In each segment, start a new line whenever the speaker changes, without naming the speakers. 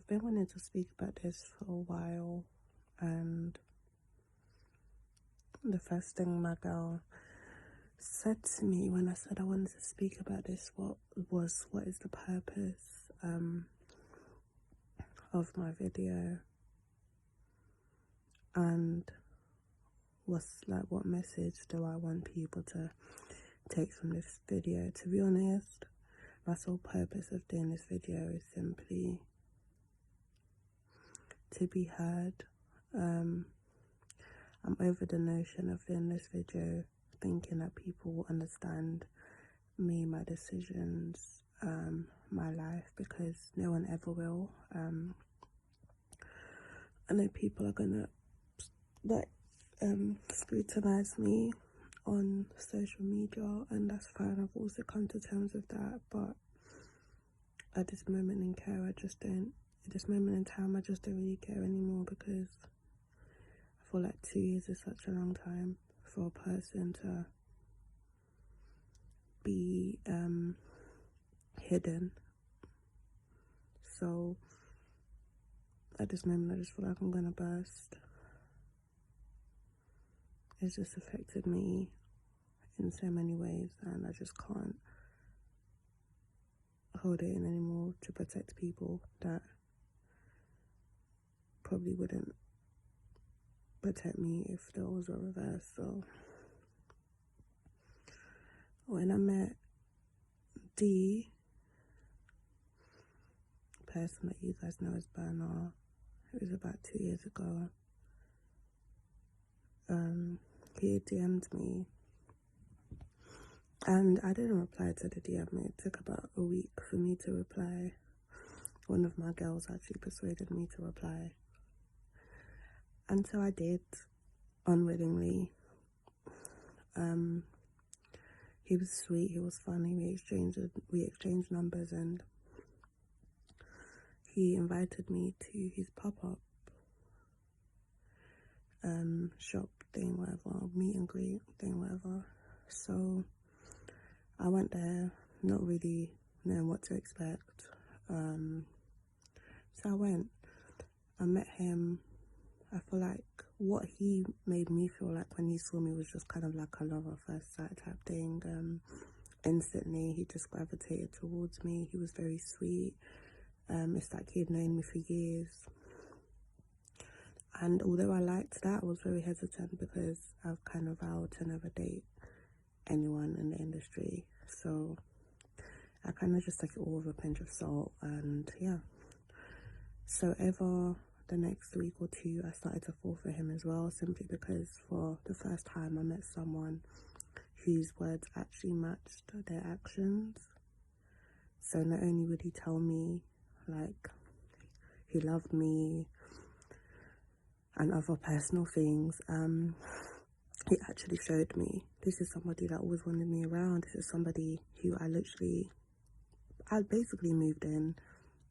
been wanting to speak about this for a while, and the first thing my girl said to me when I said I wanted to speak about this what is the purpose of my video, and what message do I want people to take from this video. To be honest, my sole purpose of doing this video is simply to be heard. I'm over the notion of doing this video thinking that people will understand me, my decisions, my life, because no one ever will. I know people are gonna scrutinize me on social media, and that's fine. I've also come to terms with that, but at this moment in care, at this moment in time, I just don't really care anymore, because I feel like 2 years is such a long time for a person to be hidden. So at this moment, I just feel like I'm gonna burst. It's just affected me in so many ways, and I just can't hold it in anymore to protect people that probably wouldn't protect me if there was a reverse. So when I met the person that you guys know as Burna, it was about 2 years ago, he DM'd me, and I didn't reply to the DM. It took about a week for me to reply. One of my girls actually persuaded me to reply, and so I did, unwillingly. He was sweet, he was funny, we exchanged numbers, and he invited me to his pop-up shop thing, whatever, meet and greet thing, whatever. So I went there, not really knowing what to expect. So I went, I met him. I feel like what he made me feel like when he saw me was just kind of like a love at first sight type thing. Instantly, he just gravitated towards me. He was very sweet. It's like he'd known me for years. And although I liked that, I was very hesitant because I've kind of vowed to never date anyone in the industry. So I kind of just took it all with a pinch of salt, and yeah. So over the next week or two, I started to fall for him as well, simply because for the first time I met someone whose words actually matched their actions. So not only would he tell me like he loved me and other personal things, he actually showed me, this is somebody that always wanted me around. This is somebody who I basically moved in.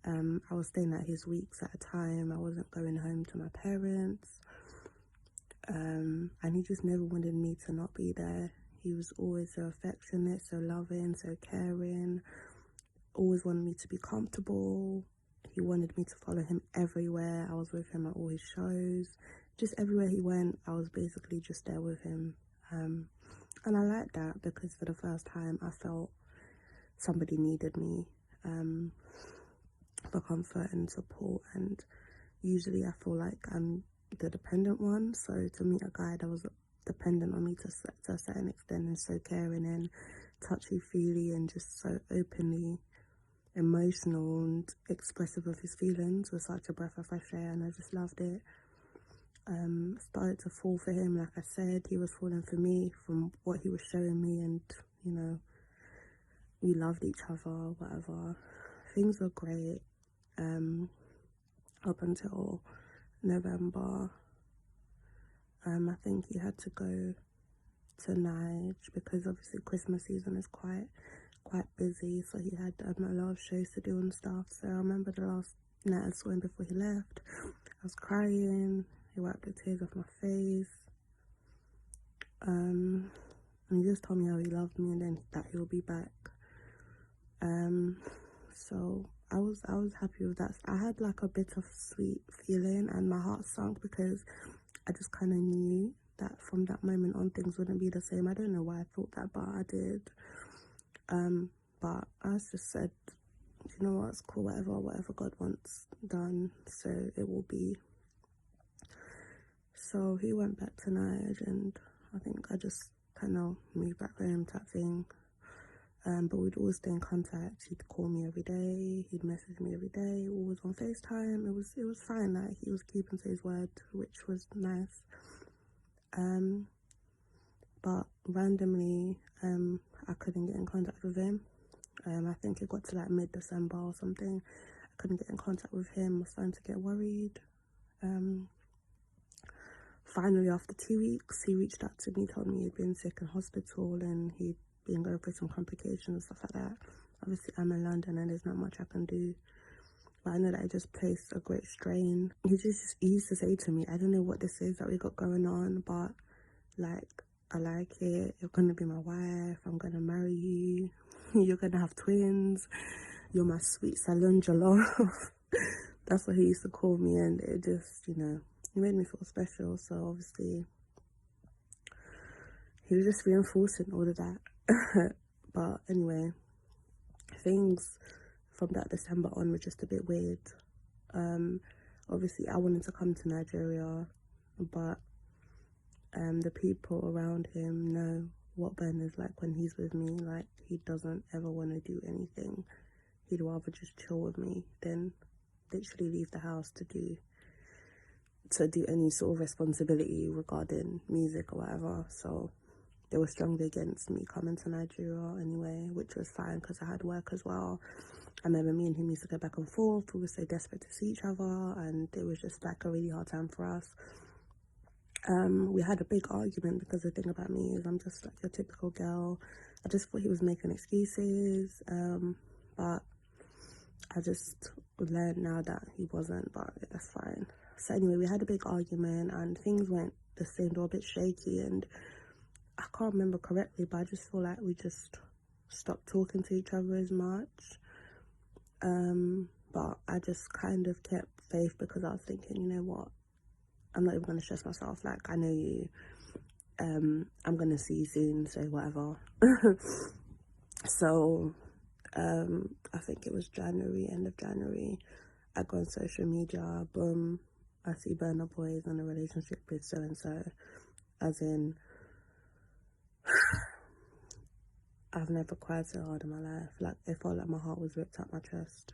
I was staying at his weeks at a time. I wasn't going home to my parents. And he just never wanted me to not be there. He was always so affectionate, so loving, so caring. Always wanted me to be comfortable. He wanted me to follow him everywhere. I was with him at all his shows. Just everywhere he went, I was basically just there with him. And I liked that, because for the first time I felt somebody needed me for comfort and support. And usually I feel like I'm the dependent one, so to meet a guy that was dependent on me to a certain extent, and so caring and touchy-feely and just so openly emotional and expressive of his feelings was such a breath of fresh air, and I just loved it. Started to fall for him. Like I said, he was falling for me from what he was showing me, and you know, we loved each other, whatever. Things were great up until November. I think he had to go to Nige because obviously Christmas season is quite busy, so he had a lot of shows to do and stuff. So I remember the last night I saw him before he left, I was crying. He wiped the tears off my face, and he just told me how he loved me and then that he'll be back. So I was happy with that. I had like a bit of sweet feeling and my heart sunk because I just kind of knew that from that moment on things wouldn't be the same. I don't know why I thought that, but I did. But I just said, you know what, it's cool, whatever God wants done, so it will be. So he went back tonight, and I think I just kind of moved back home type thing. But we'd always stay in contact. He'd call me every day. He'd message me every day. Always on FaceTime. It was fine. Like, he was keeping to his word, which was nice. But randomly, I couldn't get in contact with him. I think it got to like mid-December or something. I couldn't get in contact with him. I was starting to get worried. Finally, after 2 weeks, he reached out to me, told me he'd been sick in hospital and he'd been going through some complications and stuff like that. Obviously, I'm in London and there's not much I can do. But I know that I just placed a great strain. He used to say to me, I don't know what this is that we got going on, but like, I like it. You're going to be my wife. I'm going to marry you. You're going to have twins. You're my sweet salon jollof. That's what he used to call me, and it just, you know, it made me feel special. So obviously, he was just reinforcing all of that. But anyway, things from that December on were just a bit weird. Obviously, I wanted to come to Nigeria, but the people around him know what Ben is like when he's with me. Like, he doesn't ever want to do anything. He'd rather just chill with me than literally leave the house to do any sort of responsibility regarding music or whatever. So they were strongly against me coming to Nigeria anyway, which was fine because I had work as well. I remember me and him used to go back and forth. We were so desperate to see each other, and it was just like a really hard time for us. We had a big argument because the thing about me is I'm just like your typical girl. I just thought he was making excuses, but I just learned now that he wasn't, but that's fine. So anyway, we had a big argument and things went the same, they were a bit shaky, and I can't remember correctly, but I just feel like we just stopped talking to each other as much. But I just kind of kept faith because I was thinking, you know what, I'm not even going to stress myself. Like, I know you. I'm going to see you soon, so whatever. So, I think it was January, end of January. I go on social media, boom, I see Burna Boy in a relationship with so-and-so. As in, I've never cried so hard in my life. Like, it felt like my heart was ripped out my chest.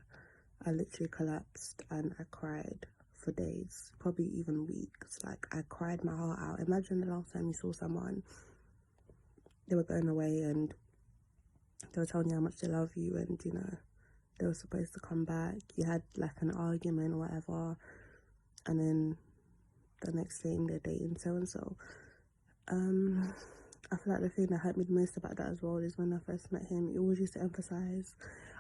I literally collapsed and I cried for days, probably even weeks. Like, I cried my heart out. Imagine the last time you saw someone, they were going away and they were telling you how much they love you, and you know, they were supposed to come back. You had like an argument or whatever, and then the next thing they're dating so-and-so. I feel like the thing that hurt me the most about that as well is when I first met him, he always used to emphasize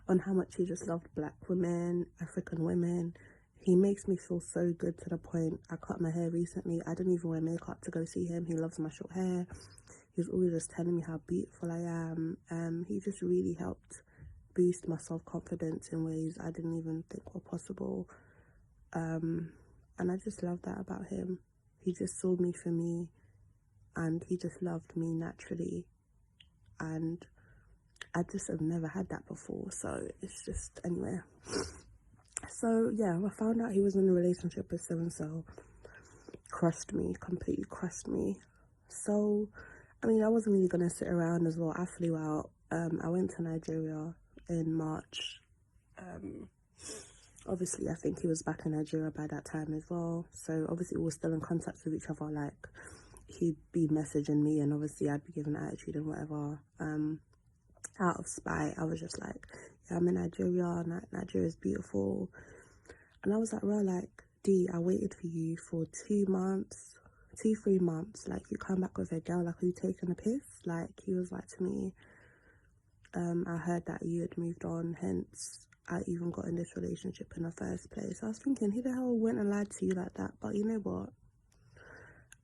on how much he just loved black women, African women. He makes me feel so good to the point, I cut my hair recently. I didn't even wear makeup to go see him. He loves my short hair. He's always just telling me how beautiful I am. He just really helped boost my self-confidence in ways I didn't even think were possible. And I just love that about him. He just saw me for me, and he just loved me naturally. And I just have never had that before. So it's just, anyway. So yeah, I found out he was in a relationship with so-and-so. Crushed me, completely crushed me. So, I mean, I wasn't really going to sit around as well. I flew out. I went to Nigeria in March. Obviously, I think he was back in Nigeria by that time as well. So, obviously, we were still in contact with each other. Like, he'd be messaging me, and obviously, I'd be giving attitude and whatever. Out of spite, I was just like, yeah, I'm in Nigeria. Nigeria's beautiful. And I was like, well, like, D, I waited for you for 3 months. Like, you come back with a girl, like, are you taking a piss? Like, he was like to me, I heard that you had moved on, hence I even got in this relationship in the first place. I was thinking, who the hell went and lied to you like that? But you know what?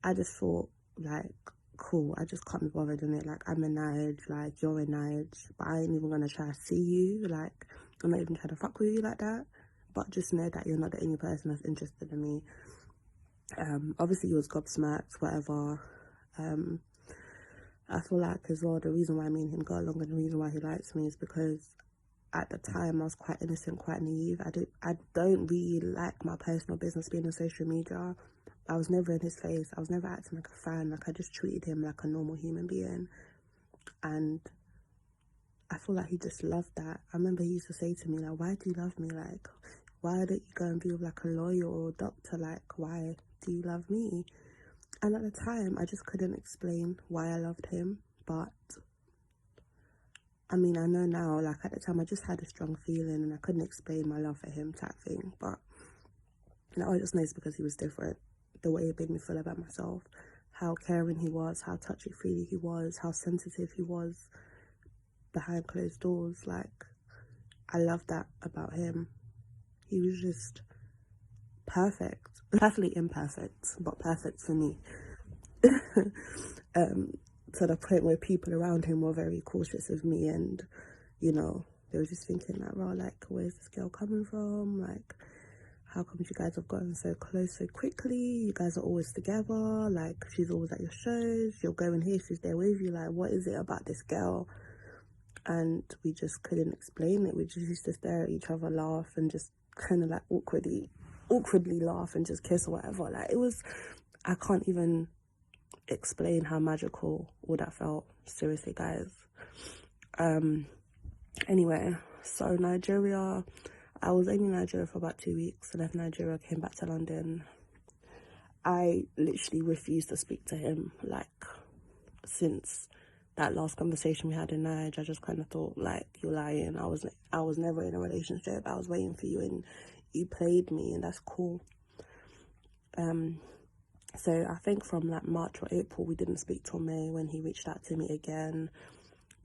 I just thought, like, cool, I just can't be bothered in it. Like, I'm in Nige, like, you're in Nige, but I ain't even gonna try to see you. Like, I'm not even trying to fuck with you like that, but just know that you're not the only person that's interested in me. Obviously he was gobsmacked, whatever. I feel like as well, the reason why me and him got along and the reason why he likes me is because at the time I was quite innocent, quite naive. I don't really like my personal business being on social media. I was never in his face. I was never acting like a fan. Like, I just treated him like a normal human being. And I feel like he just loved that. I remember he used to say to me, like, why do you love me? Like, why don't you go and be with like a lawyer or a doctor? Like, why do you love me? And at the time, I just couldn't explain why I loved him. But I mean, I know now, like at the time, I just had a strong feeling and I couldn't explain my love for him type thing. But now I just know it's because he was different. The way it made me feel about myself, how caring he was, how touchy-feely he was, how sensitive he was behind closed doors. Like, I love that about him. He was just perfect. Perfectly imperfect, but perfect for me. To the point where people around him were very cautious of me, and you know, they were just thinking like, well, like, where's this girl coming from? Like, how come you guys have gotten so close so quickly? You guys are always together. Like, she's always at your shows. You're going here, she's there with you. Like, what is it about this girl? And we just couldn't explain it. We just used to stare at each other, laugh, and just kind of like awkwardly laugh and just kiss or whatever. Like, it was, I can't even explain how magical all that felt. Seriously, guys. Anyway, so Nigeria, I was only in Nigeria for about 2 weeks. I left Nigeria, came back to London. I literally refused to speak to him, like, since that last conversation we had in Nigeria. I just kind of thought, like, you're lying. I was never in a relationship. I was waiting for you and you played me, and that's cool. So I think from like March or April, we didn't speak till May, when he reached out to me again,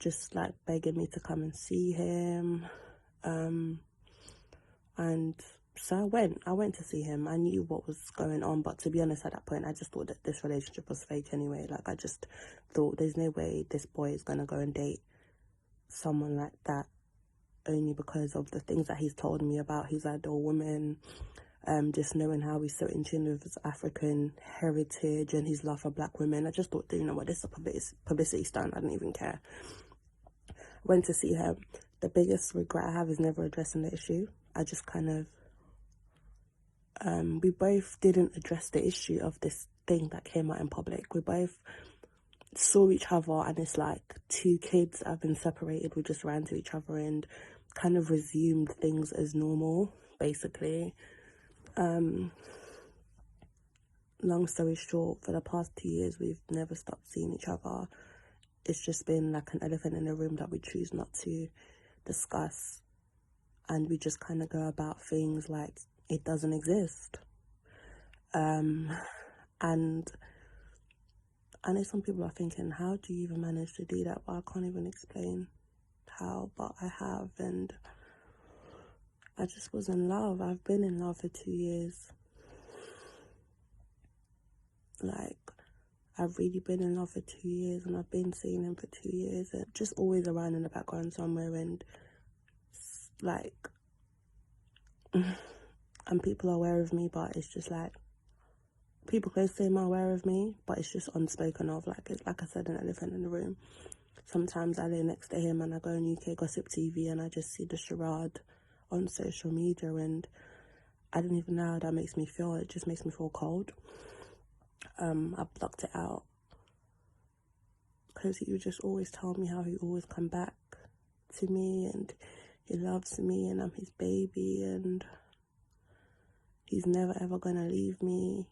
just like begging me to come and see him. And so I went to see him. I knew what was going on, but to be honest, at that point, I just thought that this relationship was fake anyway. Like, I just thought there's no way this boy is gonna go and date someone like that, only because of the things that he's told me about his ideal woman. Just knowing how he's so in tune with his African heritage and his love for black women. I just thought, you know what, this is a publicity stunt. I didn't even care. Went to see her. The biggest regret I have is never addressing the issue. I just kind of, we both didn't address the issue of this thing that came out in public. We both saw each other, and it's like two kids have been separated. We just ran to each other and kind of resumed things as normal, basically. Long story short, for the past 2 years, we've never stopped seeing each other. It's just been like an elephant in the room that we choose not to discuss. And we just kind of go about things like it doesn't exist. And I know some people are thinking, how do you even manage to do that? But I can't even explain how, but I have. And I just was in love. I've been in love for 2 years. Like, I've really been in love for 2 years, and I've been seeing him for 2 years, and just always around in the background somewhere. And like, and people are aware of me, but it's just like, people close to him are aware of me, but it's just unspoken of. Like, it's like I said, an elephant in the room. Sometimes I lay next to him and I go on UK Gossip TV and I just see the charade on social media, and I don't even know how that makes me feel. It just makes me feel cold. I blocked it out because he would just always tell me how he always come back to me and he loves me and I'm his baby and he's never ever gonna leave me.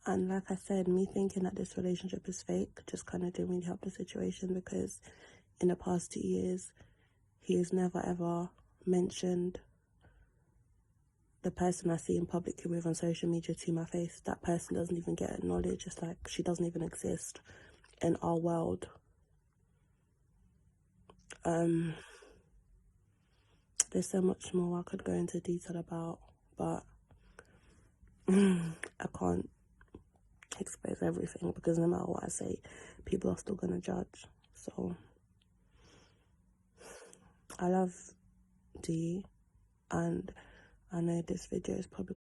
And like I said, me thinking that this relationship is fake just kind of didn't really help the situation, because in the past 2 years he has never ever mentioned the person I see him publicly with on social media to my face. That person doesn't even get acknowledged. It's like she doesn't even exist in our world. There's so much more I could go into detail about, but I can't expose everything, because no matter what I say, people are still gonna judge. So I love D. And I know this video is probably